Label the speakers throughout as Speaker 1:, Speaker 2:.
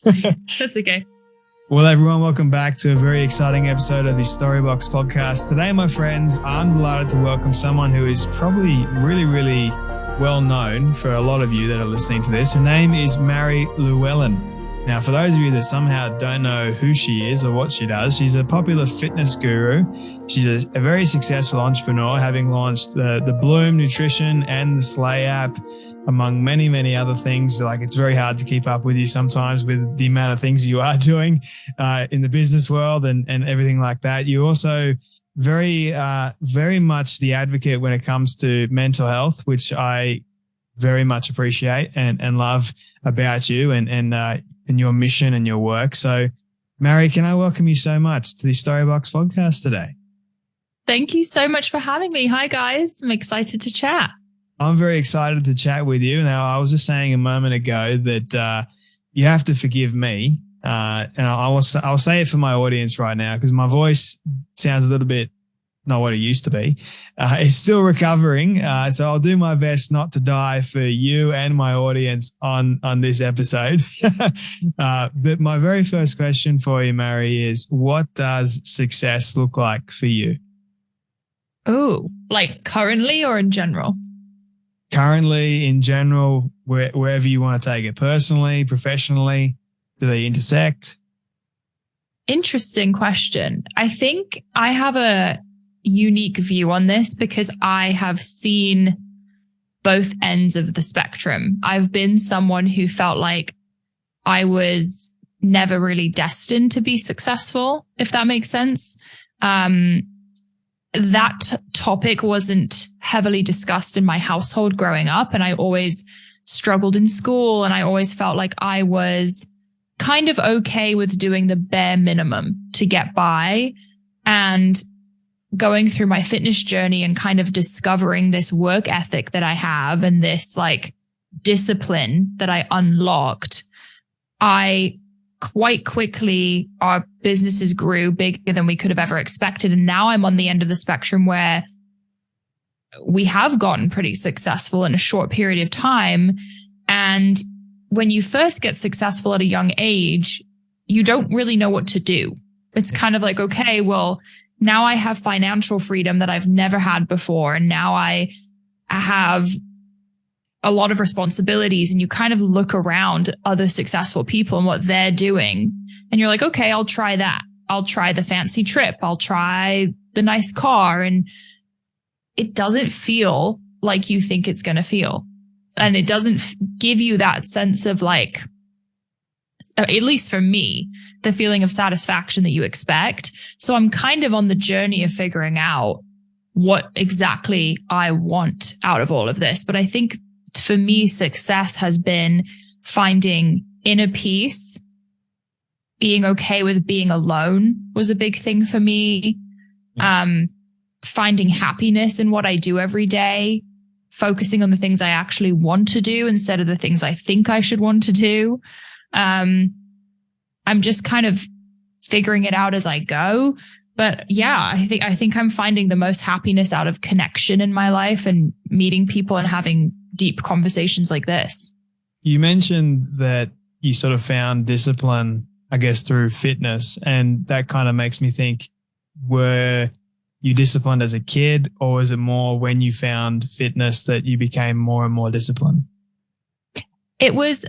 Speaker 1: That's okay.
Speaker 2: Well, everyone, welcome back to a very exciting episode of the Storybox podcast. Today, my friends, I'm delighted to welcome someone who is probably really well known for a lot of you that are listening to this. Her name is Mary Llewellyn. Now, for those of you that somehow don't know who she is or what she does, she's a popular fitness guru. She's a very successful entrepreneur, having launched the Bloom Nutrition and the Slay app, among many other things. Like, it's very hard to keep up with you sometimes with the amount of things you are doing in the business world and everything like that. You also very much the advocate when it comes to mental health, which I very much appreciate and love about you and your mission and your work. So, Mary, can I welcome you so much to the Storybox podcast today?
Speaker 1: Thank you so much for having me. Hi, guys. I'm excited to chat.
Speaker 2: I'm very excited to chat with you. Now, I was just saying a moment ago that you have to forgive me, and I'll say it for my audience right now because my voice sounds a little bit not what it used to be. It's still recovering, so I'll do my best not to die for you and my audience on this episode. But my very first question for you, Mary, is what does success look like for you?
Speaker 1: Oh, like currently or in general?
Speaker 2: Currently, in general, wherever you want to take it, personally, professionally, do they intersect?
Speaker 1: Interesting question. I think I have a unique view on this because I have seen both ends of the spectrum. I've been someone who felt like I was never really destined to be successful, if that makes sense. That topic wasn't heavily discussed in my household growing up, and I always struggled in school, and I always felt like I was kind of okay with doing the bare minimum to get by. And going through my fitness journey and kind of discovering this work ethic that I have and this like discipline that I unlocked, I quite quickly, our businesses grew bigger than we could have ever expected. And now I'm on the end of the spectrum where we have gotten pretty successful in a short period of time. And when you first get successful at a young age, you don't really know what to do. It's kind of like, okay, well, now I have financial freedom that I've never had before. And now I have a lot of responsibilities, and you kind of look around other successful people and what they're doing. And you're like, okay, I'll try that. I'll try the fancy trip. I'll try the nice car. And it doesn't feel like you think it's going to feel. And it doesn't give you that sense of like, at least for me, the feeling of satisfaction that you expect. So I'm kind of on the journey of figuring out what exactly I want out of all of this. But I think for me, success has been finding inner peace. Being okay with being alone was a big thing for me. Finding happiness in what I do every day, focusing on the things I actually want to do instead of the things I think I should want to do. I'm just kind of figuring it out as I go. But yeah, I think I'm finding the most happiness out of connection in my life and meeting people and having deep conversations like this.
Speaker 2: You mentioned that you sort of found discipline, I guess, through fitness. And that kind of makes me think, were you disciplined as a kid, or was it more when you found fitness that you became more and more disciplined?
Speaker 1: It was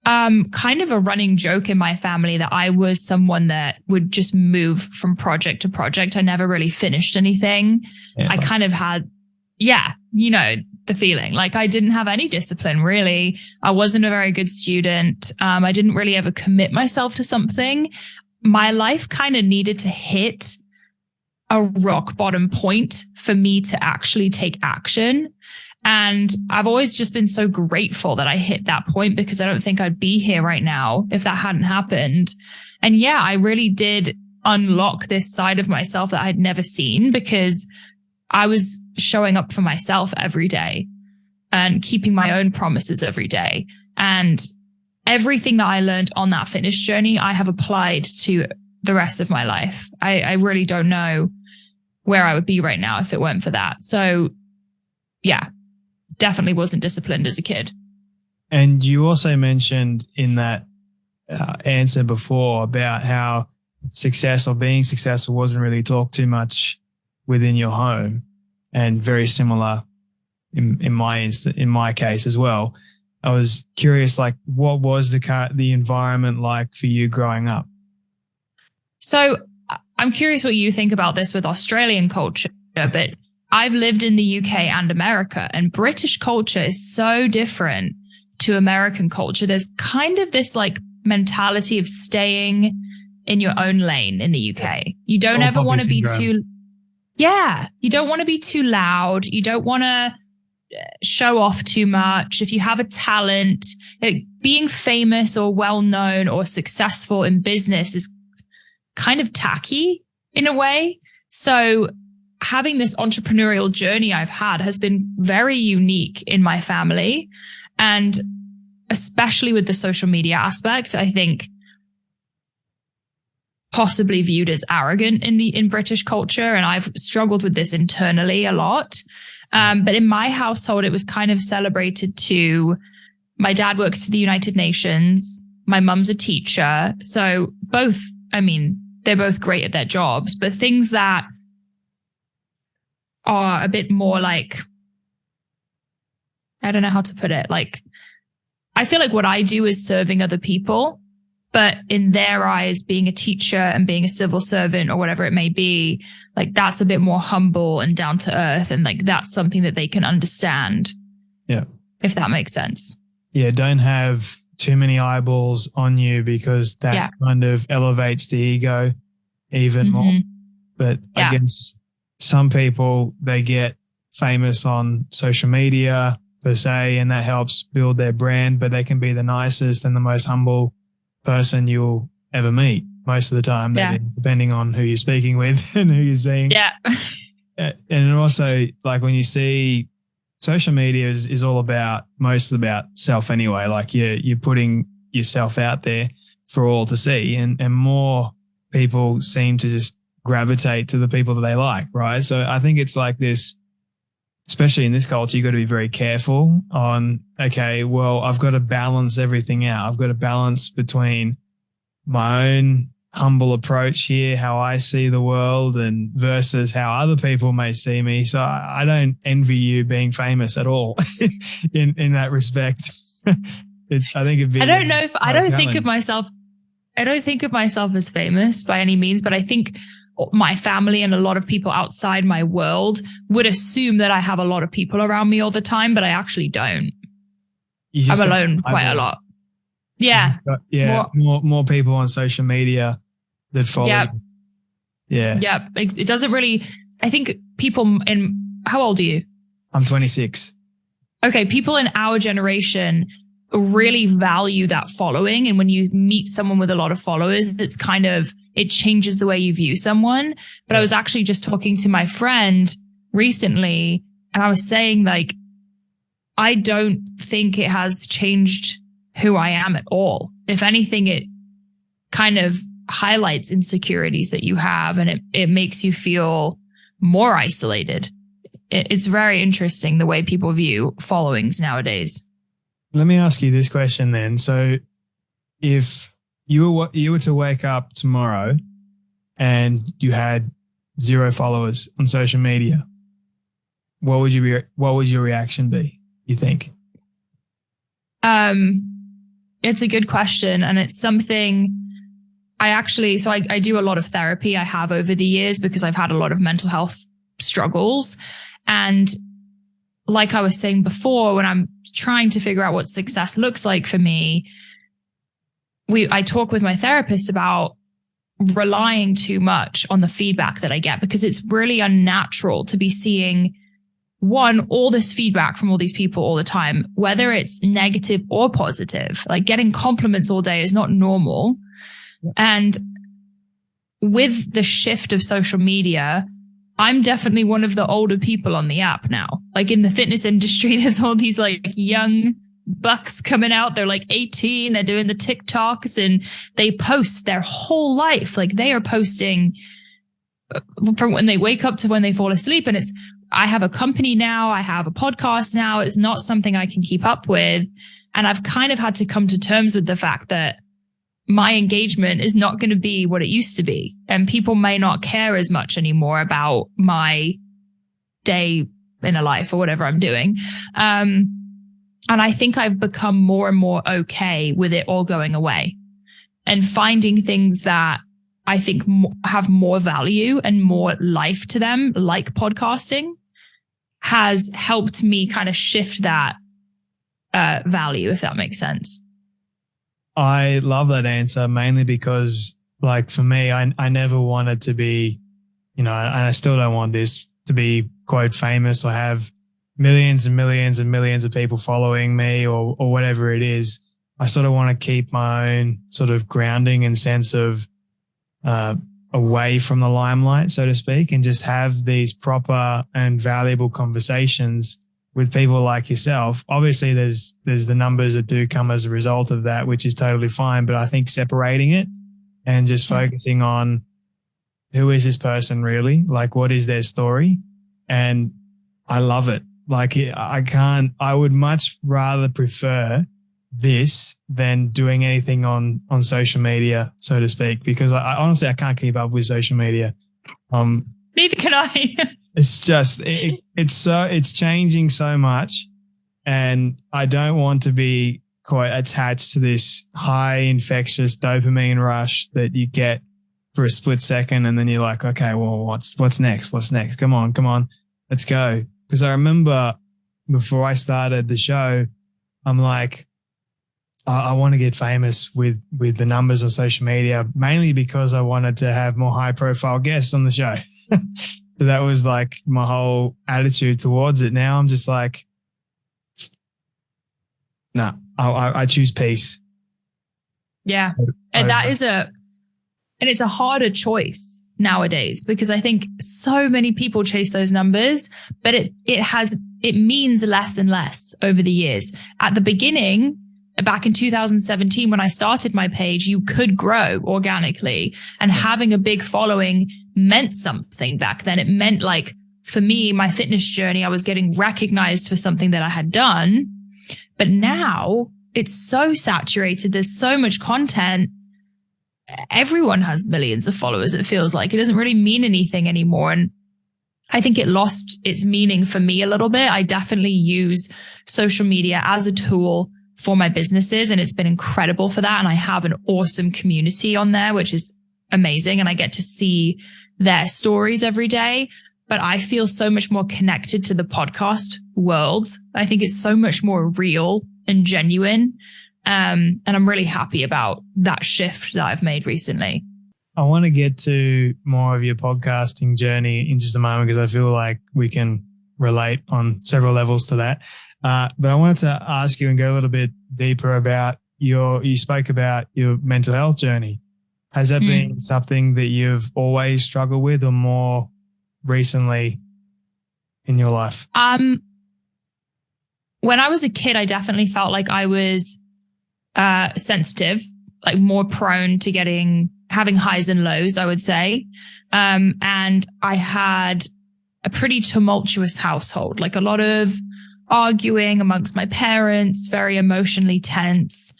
Speaker 1: kind of a running joke in my family that I was someone that would just move from project to project. I never really finished anything. Yeah. I kind of had, the feeling like I didn't have any discipline, really. I wasn't a very good student. I didn't really ever commit myself to something. My life kind of needed to hit a rock bottom point for me to actually take action. And I've always just been so grateful that I hit that point, because I don't think I'd be here right now if that hadn't happened. And yeah, I really did unlock this side of myself that I'd never seen, because I was showing up for myself every day and keeping my own promises every day. And everything that I learned on that fitness journey, I have applied to the rest of my life. I really don't know where I would be right now if it weren't for that. So yeah, definitely wasn't disciplined as a kid.
Speaker 2: And you also mentioned in that answer before about how success or being successful wasn't really talked too much within your home, and very similar in my case as well. I was curious, like, what was the environment like for you growing up?
Speaker 1: So I'm curious what you think about this with Australian culture, but I've lived in the UK and America, and British culture is so different to American culture. There's kind of this like mentality of staying in your own lane in the UK. You don't ever want to be you don't want to be too loud. You don't want to show off too much. If you have a talent, being famous or well-known or successful in business is kind of tacky in a way. So having this entrepreneurial journey I've had has been very unique in my family. And especially with the social media aspect, I think possibly viewed as arrogant in British culture. And I've struggled with this internally a lot. But in my household, it was kind of celebrated too. My dad works for the United Nations. My mum's a teacher. So both, I mean, they're both great at their jobs, but things that are a bit more like, I don't know how to put it. Like, I feel like what I do is serving other people, but in their eyes, being a teacher and being a civil servant or whatever it may be, like that's a bit more humble and down to earth. And like, that's something that they can understand.
Speaker 2: Yeah.
Speaker 1: If that makes sense.
Speaker 2: Yeah. Don't have too many eyeballs on you, because that kind of elevates the ego even more. But I guess some people, they get famous on social media per se, and that helps build their brand, but they can be the nicest and the most humble person you'll ever meet most of the time, depending on who you're speaking with and who you're seeing.
Speaker 1: Yeah.
Speaker 2: And also, like, when you see social media is all mostly about self anyway. Like you're putting yourself out there for all to see, and more people seem to just gravitate to the people that they like, right? So I think it's like this, especially in this culture, you've got to be very careful on, okay, well, I've got to balance everything out. I've got to balance between my own humble approach here, how I see the world, and versus how other people may see me. So I don't envy you being famous at all in that respect. I think it'd be.
Speaker 1: I don't know if I don't think of myself. I don't think of myself as famous by any means, but I think my family and a lot of people outside my world would assume that I have a lot of people around me all the time, but I actually don't. I'm alone quite a lot. Yeah.
Speaker 2: Yeah. More people on social media that follow.
Speaker 1: Yep.
Speaker 2: Yeah.
Speaker 1: Yeah. It doesn't really, I think people how old are you?
Speaker 2: I'm 26.
Speaker 1: Okay. People in our generation really value that following. And when you meet someone with a lot of followers, it changes the way you view someone. But I was actually just talking to my friend recently, and I was saying, like, I don't think it has changed who I am at all. If anything, it kind of highlights insecurities that you have, and it makes you feel more isolated. It's very interesting the way people view followings nowadays.
Speaker 2: Let me ask you this question then. So if you were to wake up tomorrow and you had 0 followers on social media, what would your reaction be, you think?
Speaker 1: It's a good question. And it's something I do a lot of therapy I have over the years because I've had a lot of mental health struggles. And like I was saying before, when I'm trying to figure out what success looks like for me, I talk with my therapist about relying too much on the feedback that I get, because it's really unnatural to be seeing all this feedback from all these people all the time, whether it's negative or positive. Like, getting compliments all day is not normal. Yeah. And with the shift of social media, I'm definitely one of the older people on the app now. Like, in the fitness industry, there's all these like young bucks coming out. They're like 18. They're doing the TikToks and they post their whole life. Like, they are posting from when they wake up to when they fall asleep. And I have a company now. I have a podcast now. It's not something I can keep up with. And I've kind of had to come to terms with the fact that my engagement is not going to be what it used to be. And people may not care as much anymore about my day in a life or whatever I'm doing. And I think I've become more and more okay with it all going away and finding things that I think have more value and more life to them, like podcasting, has helped me kind of shift that value, if that makes sense.
Speaker 2: I love that answer, mainly because, like, for me, I never wanted to be, and I still don't want this, to be quote famous or have millions and millions and millions of people following me or whatever it is. I sort of want to keep my own sort of grounding and sense of away from the limelight, so to speak, and just have these proper and valuable conversations with people like yourself. Obviously, there's the numbers that do come as a result of that, which is totally fine. But I think separating it and just focusing on who is this person really, like what is their story, and I love it. Like I would much rather prefer this than doing anything on social media, so to speak, because I honestly, I can't keep up with social media.
Speaker 1: Neither can I.
Speaker 2: It's just, it's changing so much, and I don't want to be quite attached to this high infectious dopamine rush that you get for a split second. And then you're like, okay, well, what's next? What's next? Come on, let's go. Because I remember before I started the show, I'm like, I want to get famous with the numbers on social media, mainly because I wanted to have more high profile guests on the show. So that was like my whole attitude towards it. Now I'm just like, no, I choose peace.
Speaker 1: Yeah. And it's a harder choice nowadays, because I think so many people chase those numbers, but it means less and less over the years. At the beginning, back in 2017, when I started my page, you could grow organically, and having a big following meant something back then. It meant, like, for me, my fitness journey, I was getting recognized for something that I had done. But now it's so saturated. There's so much content. Everyone has millions of followers. It feels like it doesn't really mean anything anymore. And I think it lost its meaning for me a little bit. I definitely use social media as a tool for my businesses, and it's been incredible for that. And I have an awesome community on there, which is amazing. And I get to see their stories every day, but I feel so much more connected to the podcast world. I think it's so much more real and genuine. And I'm really happy about that shift that I've made recently.
Speaker 2: I want to get to more of your podcasting journey in just a moment, because I feel like we can relate on several levels to that. But I wanted to ask you and go a little bit deeper about you spoke about your mental health journey. Has that been something that you've always struggled with, or more recently in your life?
Speaker 1: When I was a kid, I definitely felt like I was sensitive, like more prone to having highs and lows, I would say. And I had a pretty tumultuous household, like a lot of arguing amongst my parents, very emotionally tense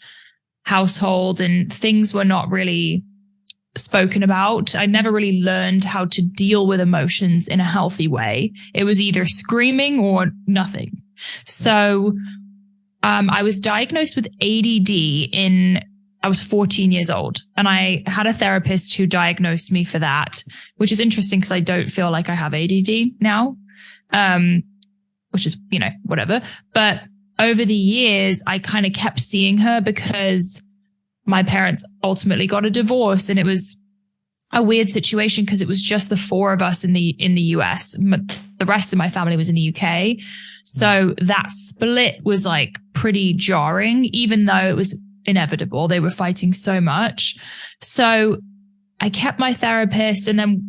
Speaker 1: household, and things were not really spoken about. I never really learned how to deal with emotions in a healthy way. It was either screaming or nothing. So I was diagnosed with ADD I was 14 years old, and I had a therapist who diagnosed me for that, which is interesting because I don't feel like I have ADD now, which is, whatever. But over the years, I kind of kept seeing her because my parents ultimately got a divorce, and it was a weird situation because it was just the four of us in the US. The rest of my family was in the UK. So that split was like pretty jarring, even though it was inevitable. They were fighting so much. So I kept my therapist, and then,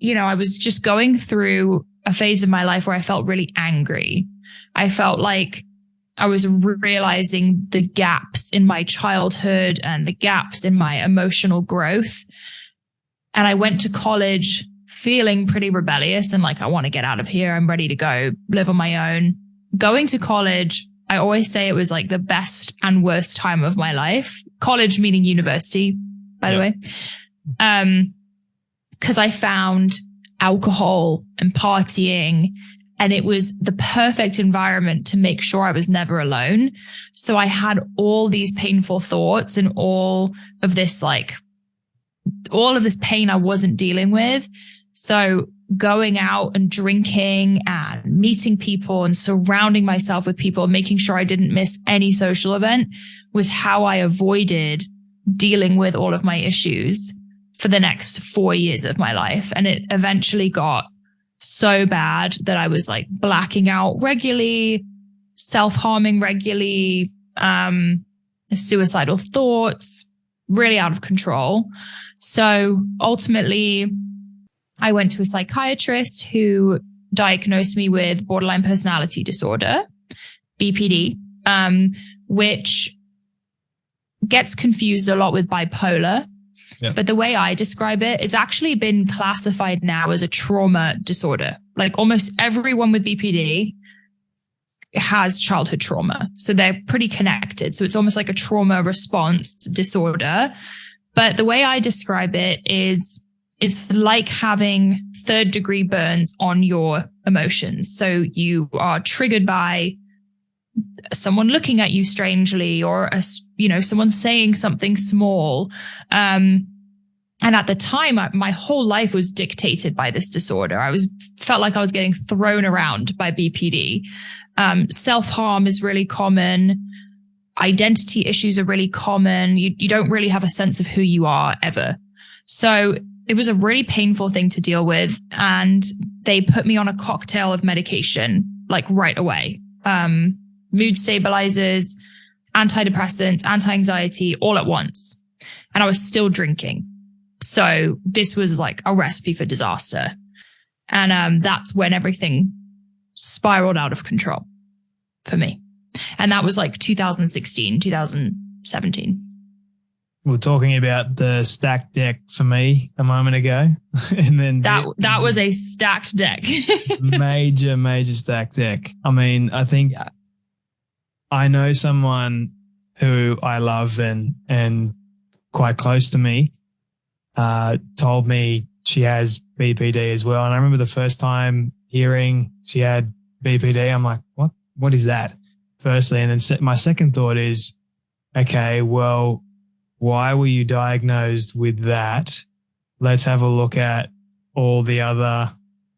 Speaker 1: I was just going through a phase of my life where I felt really angry. I felt like I was realizing the gaps in my childhood and the gaps in my emotional growth. And I went to college feeling pretty rebellious and like, I want to get out of here. I'm ready to go live on my own. Going to college, I always say it was like the best and worst time of my life college meaning university, by the way. Because I found alcohol and partying, and it was the perfect environment to make sure I was never alone. So I had all these painful thoughts and all of this pain I wasn't dealing with. So going out and drinking and meeting people and surrounding myself with people, making sure I didn't miss any social event was how I avoided dealing with all of my issues for the next 4 years of my life. And it eventually got so bad that I was like blacking out regularly, self-harming regularly, suicidal thoughts, really out of control. So ultimately, I went to a psychiatrist who diagnosed me with borderline personality disorder, BPD, which gets confused a lot with bipolar. Yeah. But the way I describe it, it's actually been classified now as a trauma disorder. Like almost everyone with BPD has childhood trauma. So they're pretty connected. So it's almost like a trauma response disorder. But the way I describe it is it's like having third-degree burns on your emotions. So you are triggered by someone looking at you strangely, or someone saying something small. And at the time, my whole life was dictated by this disorder. Felt like I was getting thrown around by BPD. Self-harm is really common. Identity issues are really common. You don't really have a sense of who you are ever. So it was a really painful thing to deal with. And they put me on a cocktail of medication, like right away. Mood stabilizers, antidepressants, anti-anxiety, all at once. And I was still drinking. So this was like a recipe for disaster. And that's when everything spiraled out of control for me. And that was like 2016, 2017.
Speaker 2: We were talking about the stacked deck for me a moment ago. And then
Speaker 1: that was a stacked deck.
Speaker 2: major stacked deck. I mean, I think I know someone who I love and quite close to me, told me she has BPD as well. And I remember the first time hearing she had BPD, I'm like, what is that? Firstly. And then my second thought is, okay, well, why were you diagnosed with that? Let's have a look at all the other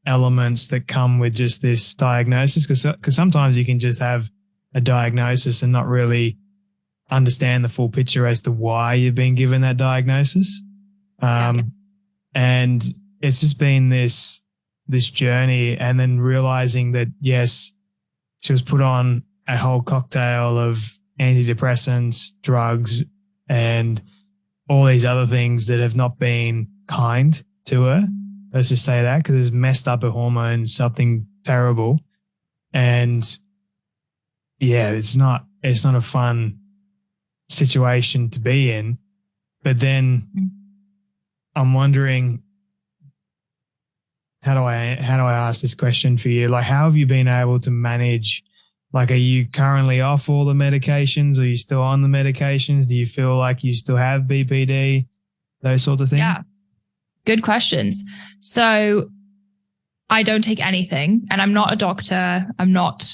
Speaker 2: elements that come with just this diagnosis. Because sometimes you can just have a diagnosis and not really understand the full picture as to why you've been given that diagnosis. And it's just been this journey, and then realizing that, yes, she was put on a whole cocktail of antidepressants, drugs, and all these other things that have not been kind to her. Let's just say that, because it's messed up her hormones, something terrible. And yeah, it's not a fun situation to be in. But then I'm wondering, how do I ask this question for you? Like, how have you been able to manage? Like, are you currently off all the medications? Are you still on the medications? Do you feel like you still have BPD? Those sorts of things?
Speaker 1: Yeah. Good questions. So I don't take anything, and I'm not a doctor. I'm not,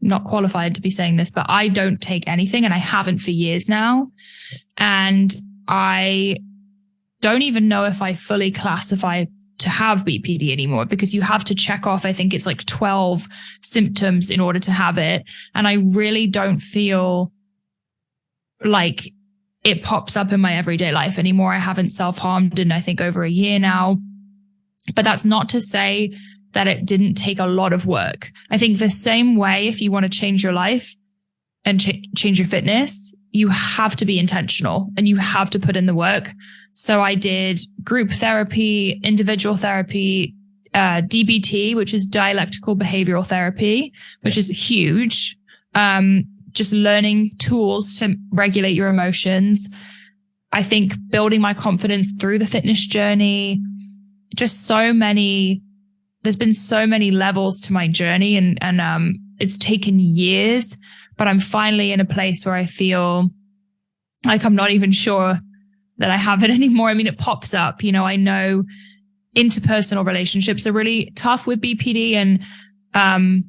Speaker 1: not qualified to be saying this, but I don't take anything, and I haven't for years now. And I don't even know if I fully classify to have BPD anymore, because you have to check off, I think it's like 12 symptoms in order to have it. And I really don't feel like it pops up in my everyday life anymore. I haven't self-harmed in, I think, over a year now. But that's not to say that it didn't take a lot of work. I think the same way, if you want to change your life and change your fitness, you have to be intentional and you have to put in the work. So I did group therapy, individual therapy, DBT, which is dialectical behavioral therapy, which is huge. Just learning tools to regulate your emotions. I think building my confidence through the fitness journey, just there's been so many levels to my journey, and it's taken years, but I'm finally in a place where I feel Like, I'm not even sure that I have it anymore. I mean, it pops up, I know interpersonal relationships are really tough with BPD, and I'm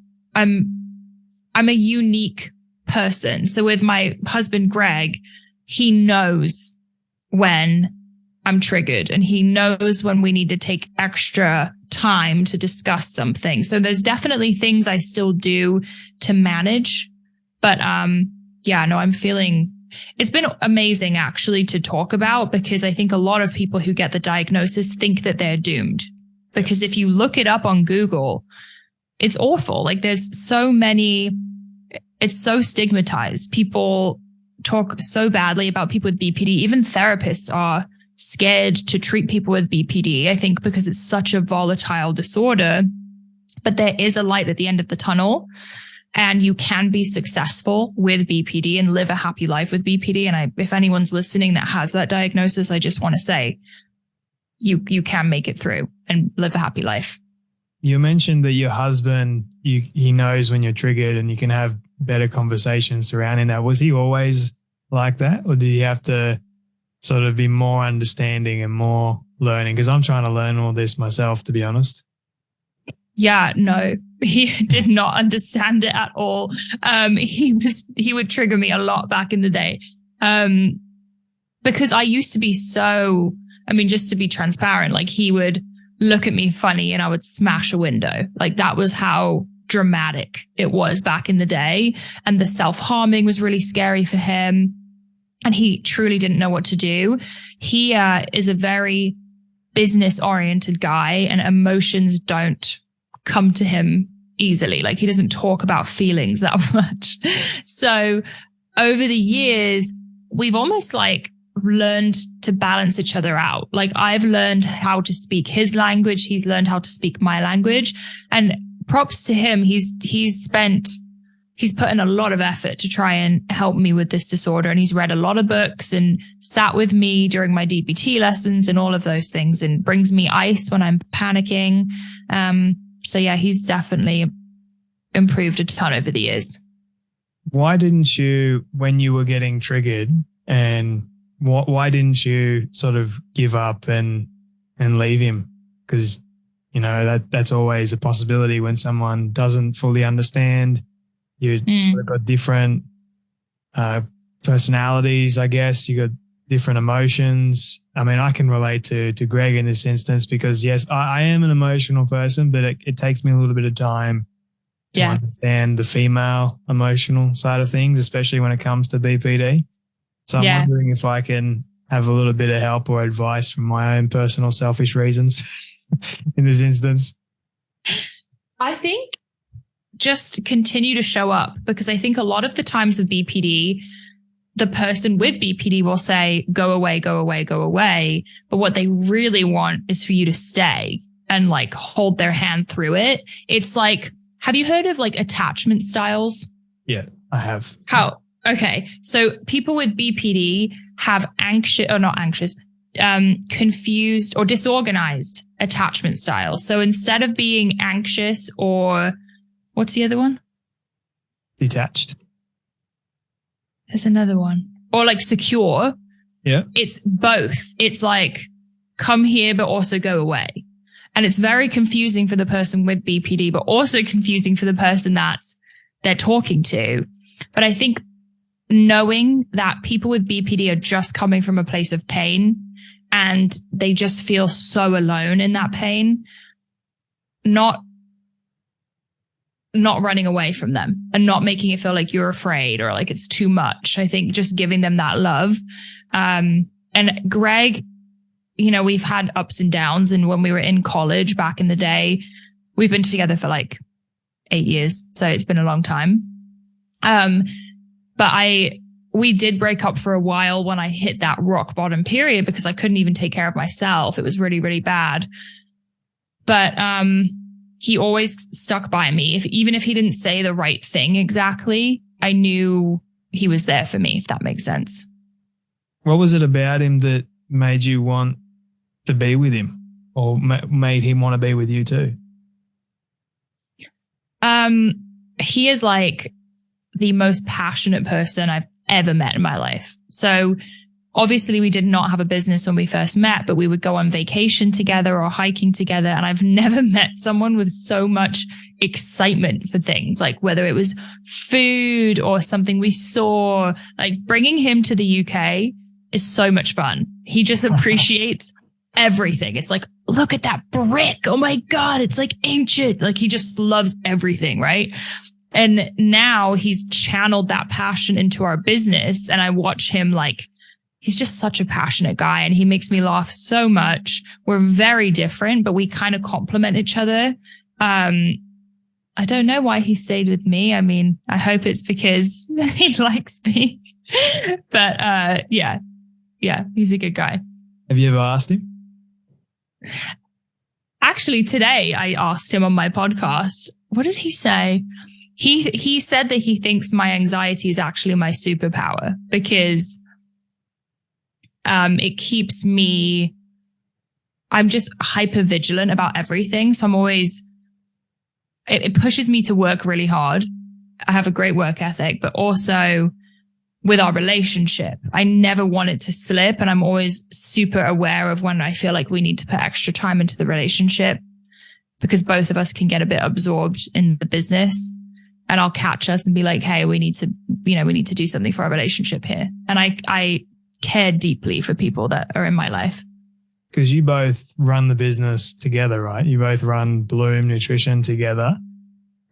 Speaker 1: a unique person. So with my husband, Greg, he knows when I'm triggered, and he knows when we need to take extra time to discuss something. So there's definitely things I still do to manage. But I'm feeling, it's been amazing actually to talk about, because I think a lot of people who get the diagnosis think that they're doomed. Because if you look it up on Google, it's awful. Like, there's so many, it's so stigmatized. People talk so badly about people with BPD. Even therapists are scared to treat people with BPD, I think, because it's such a volatile disorder. But there is a light at the end of the tunnel, and you can be successful with BPD and live a happy life with BPD. And if anyone's listening that has that diagnosis, I just want to say you can make it through and live a happy life.
Speaker 2: You mentioned that your husband, he knows when you're triggered, and you can have better conversations surrounding that. Was he always like that, or did he have to sort of be more understanding and more learning? Because I'm trying to learn all this myself, to be honest.
Speaker 1: Yeah, no, he did not understand it at all. He would trigger me a lot back in the day. Because I used to be so, just to be transparent, like, he would look at me funny and I would smash a window. Like, that was how dramatic it was back in the day. And the self-harming was really scary for him. And he truly didn't know what to do. He is a very business-oriented guy, and emotions don't come to him easily. Like, he doesn't talk about feelings that much. So over the years, we've almost like learned to balance each other out. Like, I've learned how to speak his language. He's learned how to speak my language. And props to him. He's put in a lot of effort to try and help me with this disorder. And he's read a lot of books and sat with me during my DBT lessons and all of those things, and brings me ice when I'm panicking. So yeah, he's definitely improved a ton over the years.
Speaker 2: Why didn't you, when you were getting triggered, and why didn't you sort of give up and leave him? Because, that's always a possibility when someone doesn't fully understand. You sort of got different personalities, I guess. You got different emotions. I can relate to Greg in this instance, because yes, I am an emotional person, but it takes me a little bit of time to understand the female emotional side of things, especially when it comes to BPD. So I'm wondering if I can have a little bit of help or advice from my own personal selfish reasons in this instance.
Speaker 1: I think just continue to show up, because I think a lot of the times with BPD, the person with BPD will say, go away, go away, go away. But what they really want is for you to stay and like hold their hand through it. It's like, have you heard of like attachment styles?
Speaker 2: Yeah, I have.
Speaker 1: How? Okay. So people with BPD have confused or disorganized attachment styles. So instead of being anxious, or what's the other one?
Speaker 2: Detached.
Speaker 1: There's another one. Or like secure.
Speaker 2: Yeah.
Speaker 1: It's both. It's like, come here, but also go away. And it's very confusing for the person with BPD, but also confusing for the person they're talking to. But I think knowing that people with BPD are just coming from a place of pain, and they just feel so alone in that pain, not running away from them and not making it feel like you're afraid or like it's too much. I think just giving them that love. And Greg, we've had ups and downs. And when we were in college back in the day, we've been together for like 8 years. So it's been a long time. But we did break up for a while when I hit that rock bottom period, because I couldn't even take care of myself. It was really, really bad. But, he always stuck by me. Even if he didn't say the right thing exactly, I knew he was there for me, if that makes sense.
Speaker 2: What was it about him that made you want to be with him, or made him want to be with you too?
Speaker 1: He is like the most passionate person I've ever met in my life. So obviously we did not have a business when we first met, but we would go on vacation together or hiking together. And I've never met someone with so much excitement for things, like whether it was food or something we saw. Like bringing him to the UK is so much fun. He just appreciates everything. It's like, look at that brick. Oh my God, it's like ancient. Like he just loves everything, right? And now he's channeled that passion into our business. And I watch him like, he's just such a passionate guy and he makes me laugh so much. We're very different, but we kind of complement each other. I don't know why he stayed with me. I mean, I hope it's because he likes me. But yeah, he's a good guy.
Speaker 2: Have you ever asked him?
Speaker 1: Actually, today I asked him on my podcast. What did he say? He said that he thinks my anxiety is actually my superpower because it keeps me, I'm just hyper vigilant about everything. So I'm always, it pushes me to work really hard. I have a great work ethic, but also with our relationship, I never want it to slip. And I'm always super aware of when I feel like we need to put extra time into the relationship because both of us can get a bit absorbed in the business. And I'll catch us and be like, hey, we need to do something for our relationship here. And I care deeply for people that are in my life.
Speaker 2: Because you both run the business together, right? You both run Bloom Nutrition together.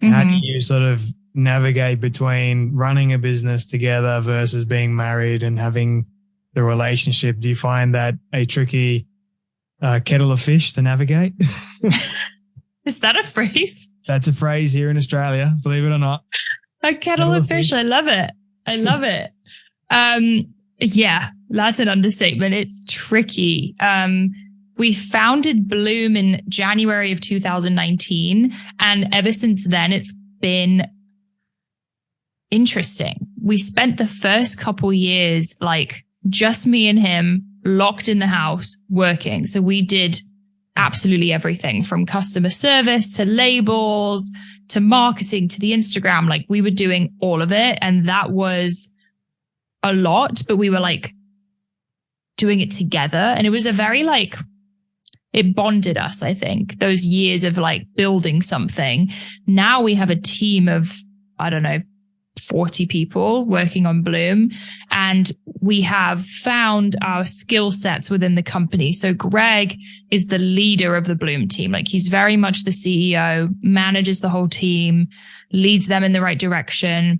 Speaker 2: Mm-hmm. How do you sort of navigate between running a business together versus being married and having the relationship? Do you find that a tricky kettle of fish to navigate?
Speaker 1: Is that a phrase?
Speaker 2: That's a phrase here in Australia, believe it or not.
Speaker 1: A kettle of fish. I love it. I love it. Yeah, that's an understatement. It's tricky. We founded Bloom in January of 2019. And ever since then, it's been interesting. We spent the first couple years, like just me and him locked in the house working. So we did absolutely everything from customer service to labels to marketing to the Instagram. Like we were doing all of it. And that was a lot, but we were like doing it together. And it was a very like, it bonded us, I think, those years of like building something. Now we have a team of, I don't know, 40 people working on Bloom, and we have found our skill sets within the company. So Greg is the leader of the Bloom team. Like he's very much the CEO, manages the whole team, leads them in the right direction.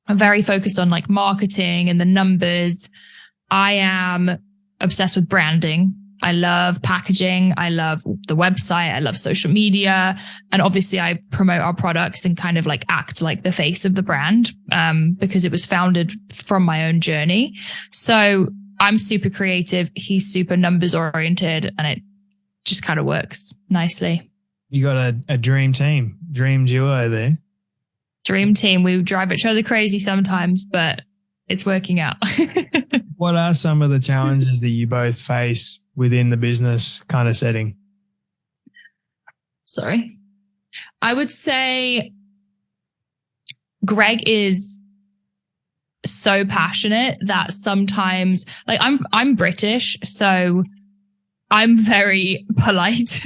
Speaker 1: I'm very focused on like marketing and the numbers. I am obsessed with branding. I love packaging. I love the website. I love social media. And obviously I promote our products and kind of like act like the face of the brand, because it was founded from my own journey. So I'm super creative. He's super numbers oriented, and it just kind of works nicely.
Speaker 2: You got a dream team, dream duo there.
Speaker 1: Dream team. We drive each other crazy sometimes, but it's working out.
Speaker 2: What are some of the challenges that you both face within the business kind of setting?
Speaker 1: Sorry. I would say Greg is so passionate that sometimes, like I'm British, so I'm very polite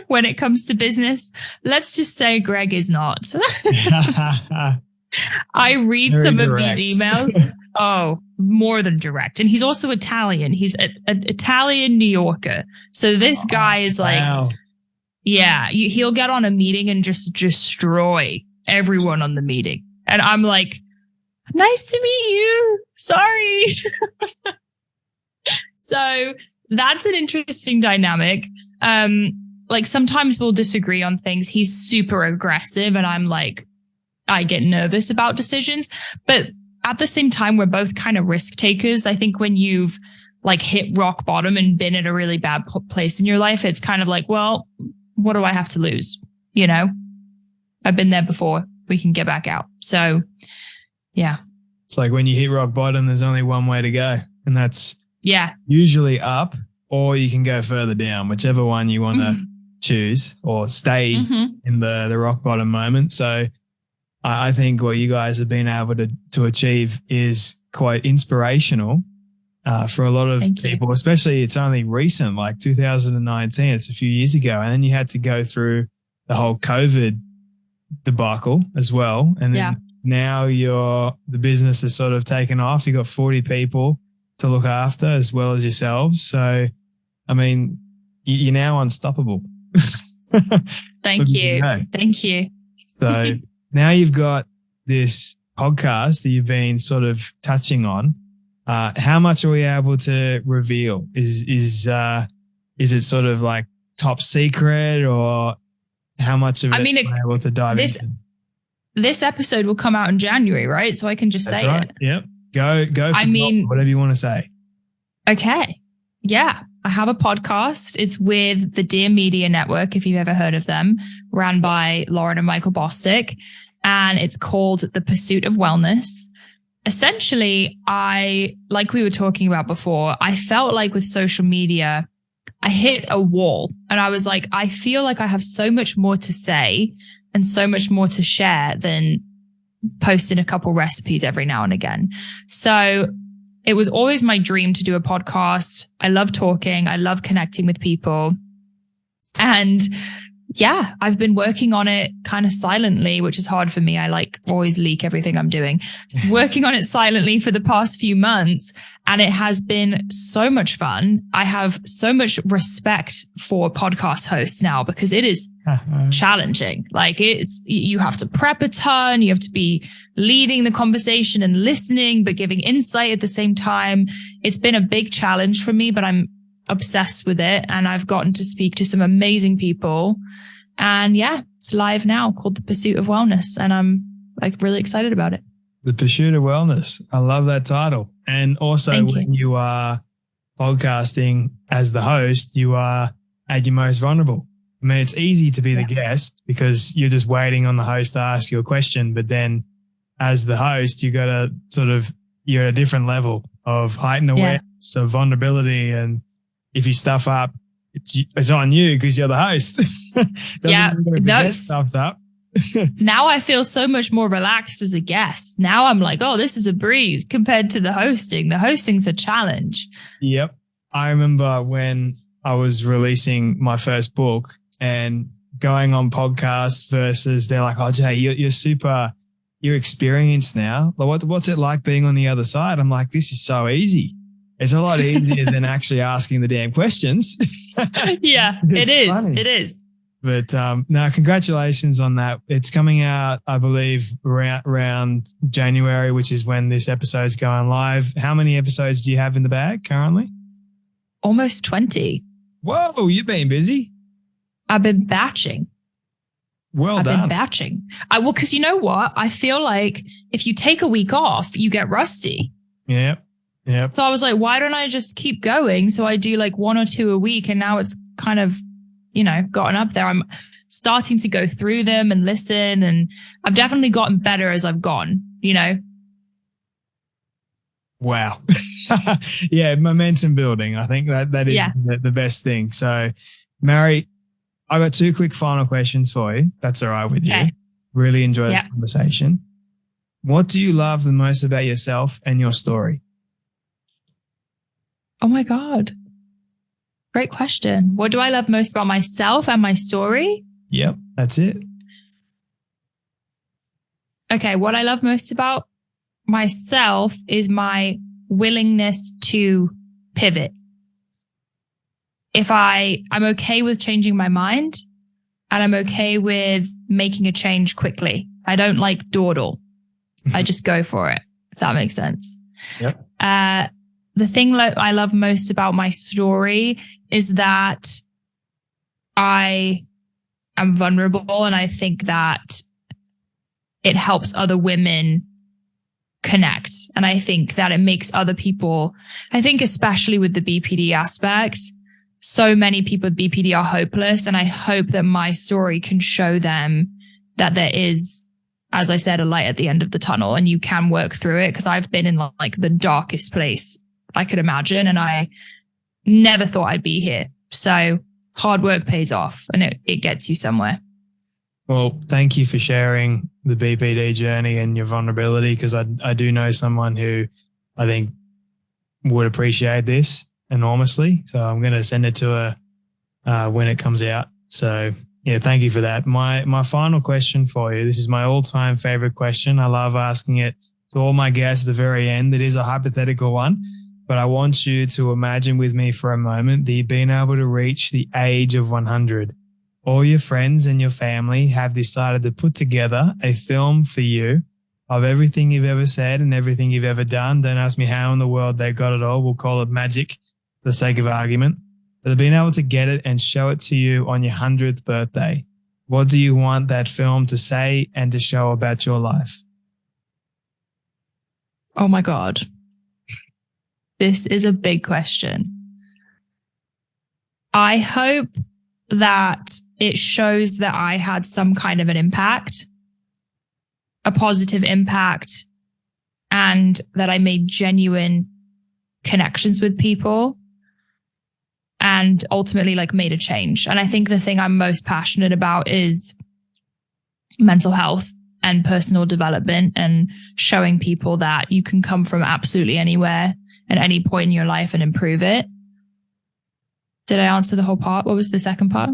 Speaker 1: when it comes to business. Let's just say Greg is not. I read very some direct. Of these emails. Oh, more than direct. And he's also Italian. He's an Italian New Yorker. So this guy is like, wow. Yeah, he'll get on a meeting and just destroy everyone on the meeting. And I'm like, nice to meet you. Sorry. So that's an interesting dynamic. Like sometimes we'll disagree on things. He's super aggressive and I'm like, I get nervous about decisions, but at the same time, we're both kind of risk takers. I think when you've like hit rock bottom and been in a really bad place in your life, it's kind of like, well, what do I have to lose? You know, I've been there before. We can get back out. So yeah.
Speaker 2: It's like when you hit rock bottom, there's only one way to go. And that's usually up, or you can go further down, whichever one you want to choose, or stay in the rock bottom moment. So I think what you guys have been able to achieve is quite inspirational for a lot of people, especially it's only recent, like 2019, it's a few years ago. And then you had to go through the whole COVID debacle as well. And then now the business has sort of taken off. You've got 40 people to look after as well as yourselves. So, I mean, you're now unstoppable.
Speaker 1: Thank you. Thank you.
Speaker 2: So now you've got this podcast that you've been sort of touching on. How much are we able to reveal? Is it sort of like top secret, or how much of it are we able to dive into?
Speaker 1: This episode will come out in January, right? So I can just say it.
Speaker 2: Yep. Go. Whatever you want to say.
Speaker 1: Okay. Yeah. I have a podcast. It's with the Dear Media Network, if you've ever heard of them, ran by Lauren and Michael Bosstick. And it's called The Pursuit of Wellness. Essentially, like we were talking about before, I felt like with social media, I hit a wall and I was like, I feel like I have so much more to say and so much more to share than posting a couple recipes every now and again. So it was always my dream to do a podcast. I love talking. I love connecting with people. And yeah, I've been working on it kind of silently, which is hard for me. I like always leak everything I'm doing. So working on it silently for the past few months. And it has been so much fun. I have so much respect for podcast hosts now because it is challenging. Like you have to prep a ton. You have to be leading the conversation and listening, but giving insight at the same time. It's been a big challenge for me, but I'm obsessed with it. And I've gotten to speak to some amazing people. And yeah, it's live now, called The Pursuit of Wellness. And I'm like really excited about it.
Speaker 2: The Pursuit of Wellness. I love that title. And also when you are podcasting as the host, you are at your most vulnerable. I mean, it's easy to be the guest because you're just waiting on the host to ask you a question. But then as the host, you got to you're at a different level of heightened awareness, of vulnerability. And if you stuff up, it's on you because you're the host. Stuffed up.
Speaker 1: Now I feel so much more relaxed as a guest. Now I'm like, oh, this is a breeze compared to the hosting. The hosting's a challenge. Yep.
Speaker 2: I remember when I was releasing my first book and going on podcasts versus they're like, oh, Jay, you're experienced now. Like, what's it like being on the other side? I'm like, this is so easy. It's a lot easier than actually asking the damn questions.
Speaker 1: Yeah, it is. Funny. It is.
Speaker 2: But no, congratulations on that. It's coming out, I believe, around January, which is when this episode's going live. How many episodes do you have in the bag currently?
Speaker 1: Almost 20.
Speaker 2: Whoa, you've been busy.
Speaker 1: I've been batching.
Speaker 2: I've been
Speaker 1: batching. Because you know what? I feel like if you take a week off, you get rusty.
Speaker 2: Yep.
Speaker 1: So I was like, why don't I just keep going? So I do like 1 or 2 a week. And now it's kind of, gotten up there. I'm starting to go through them and listen. And I've definitely gotten better as I've gone,
Speaker 2: Wow. Yeah. Momentum building. I think that is the best thing. So Mary, I got 2 quick final questions for you. That's all right with you. Really enjoyed this conversation. What do you love the most about yourself and your story?
Speaker 1: Oh my God. Great question. What do I love most about myself and my story?
Speaker 2: Yep, that's it.
Speaker 1: Okay, what I love most about myself is my willingness to pivot. I'm okay with changing my mind and I'm okay with making a change quickly. I don't like dawdle. I just go for it, if that makes sense.
Speaker 2: Yep.
Speaker 1: The thing that I love most about my story is that I am vulnerable and I think that it helps other women connect. And I think that it makes other people, I think especially with the BPD aspect, so many people with BPD are hopeless. And I hope that my story can show them that there is, as I said, a light at the end of the tunnel and you can work through it. Because I've been in like the darkest place I could imagine. And I never thought I'd be here. So hard work pays off and it gets you somewhere.
Speaker 2: Well, thank you for sharing the BPD journey and your vulnerability, because I do know someone who I think would appreciate this enormously. So I'm going to send it to her when it comes out. So yeah, thank you for that. My final question for you. This is my all-time favorite question. I love asking it to all my guests at the very end. It is a hypothetical one, but I want you to imagine with me for a moment that you've been able to reach the age of 100. All your friends and your family have decided to put together a film for you of everything you've ever said and everything you've ever done. Don't ask me how in the world they got it all. We'll call it magic for the sake of argument. But they've been able to get it and show it to you on your 100th birthday. What do you want that film to say and to show about your life?
Speaker 1: Oh my God. This is a big question. I hope that it shows that I had some kind of an impact, a positive impact, and that I made genuine connections with people and ultimately like made a change. And I think the thing I'm most passionate about is mental health and personal development and showing people that you can come from absolutely anywhere at any point in your life and improve it. Did I answer the whole part? What was the second part?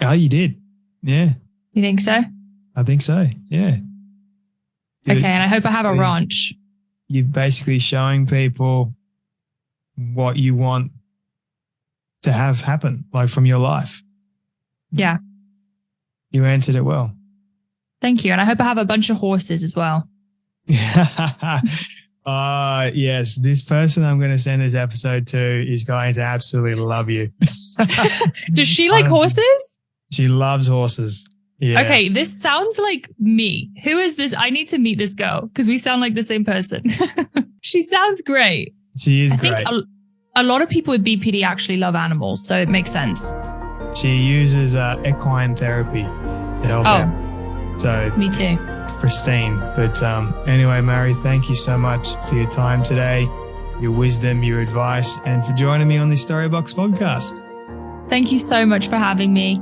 Speaker 2: Oh, you did. Yeah.
Speaker 1: You think so?
Speaker 2: I think so. Yeah.
Speaker 1: Okay. And I hope I have a ranch.
Speaker 2: You're basically showing people what you want to have happen, like from your life.
Speaker 1: Yeah.
Speaker 2: You answered it well.
Speaker 1: Thank you. And I hope I have a bunch of horses as well.
Speaker 2: Yes. This person I'm going to send this episode to is going to absolutely love you.
Speaker 1: Does she like horses?
Speaker 2: She loves horses. Yeah.
Speaker 1: Okay. This sounds like me. Who is this? I need to meet this girl because we sound like the same person. She sounds great.
Speaker 2: She is
Speaker 1: great.
Speaker 2: I think
Speaker 1: a lot of people with BPD actually love animals, so it makes sense.
Speaker 2: She uses equine therapy to help out. So
Speaker 1: me too.
Speaker 2: Pristine. But anyway, Mary, thank you so much for your time today, your wisdom, your advice, and for joining me on the Storybox podcast.
Speaker 1: Thank you so much for having me.